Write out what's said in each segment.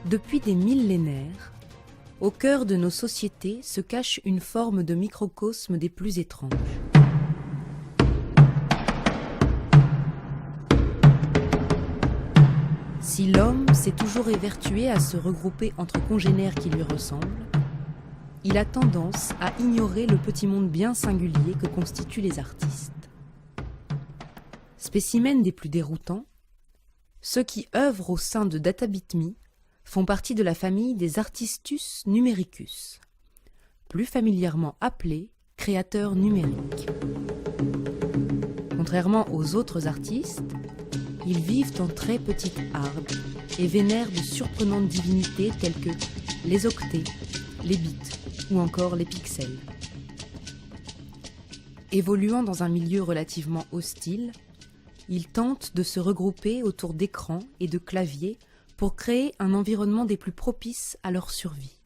Depuis des millénaires, au cœur de nos sociétés se cache une forme de microcosme des plus étranges. Si l'homme s'est toujours évertué à se regrouper entre congénères qui lui ressemblent, il a tendance à ignorer le petit monde bien singulier que constituent les artistes. Spécimens des plus déroutants, ceux qui œuvrent au sein de DataBitMe font partie de la famille des Artistus numericus, plus familièrement appelés créateurs numériques. Contrairement aux autres artistes, ils vivent en très petite harde et vénèrent de surprenantes divinités telles que les octets, les bits ou encore les pixels. Évoluant dans un milieu relativement hostile, ils tentent de se regrouper autour d'écrans et de claviers pour créer un environnement des plus propices à leur survie.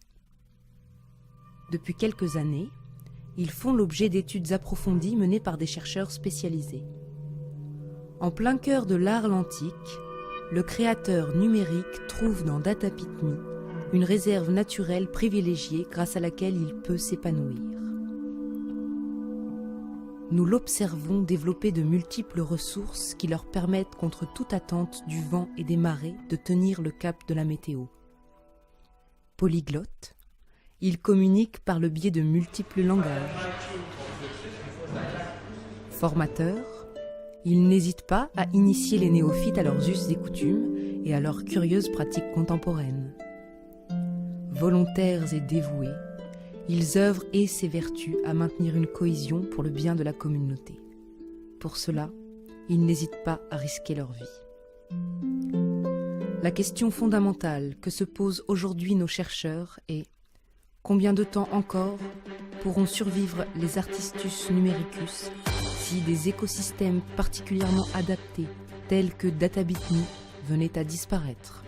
Depuis quelques années, ils font l'objet d'études approfondies menées par des chercheurs spécialisés. En plein cœur de l'art antique, le créateur numérique trouve dans DataBitMe une réserve naturelle privilégiée grâce à laquelle il peut s'épanouir. Nous l'observons développer de multiples ressources qui leur permettent contre toute attente du vent et des marées de tenir le cap de la météo. Polyglotte, il communique par le biais de multiples langages. Formateur, il n'hésite pas à initier les néophytes à leurs us et coutumes et à leurs curieuses pratiques contemporaines. Volontaires et dévoués, ils œuvrent et s'évertuent à maintenir une cohésion pour le bien de la communauté. Pour cela, ils n'hésitent pas à risquer leur vie. La question fondamentale que se posent aujourd'hui nos chercheurs est: combien de temps encore pourront survivre les Artistus numericus si des écosystèmes particulièrement adaptés, tels que DataBitMe, venaient à disparaître ?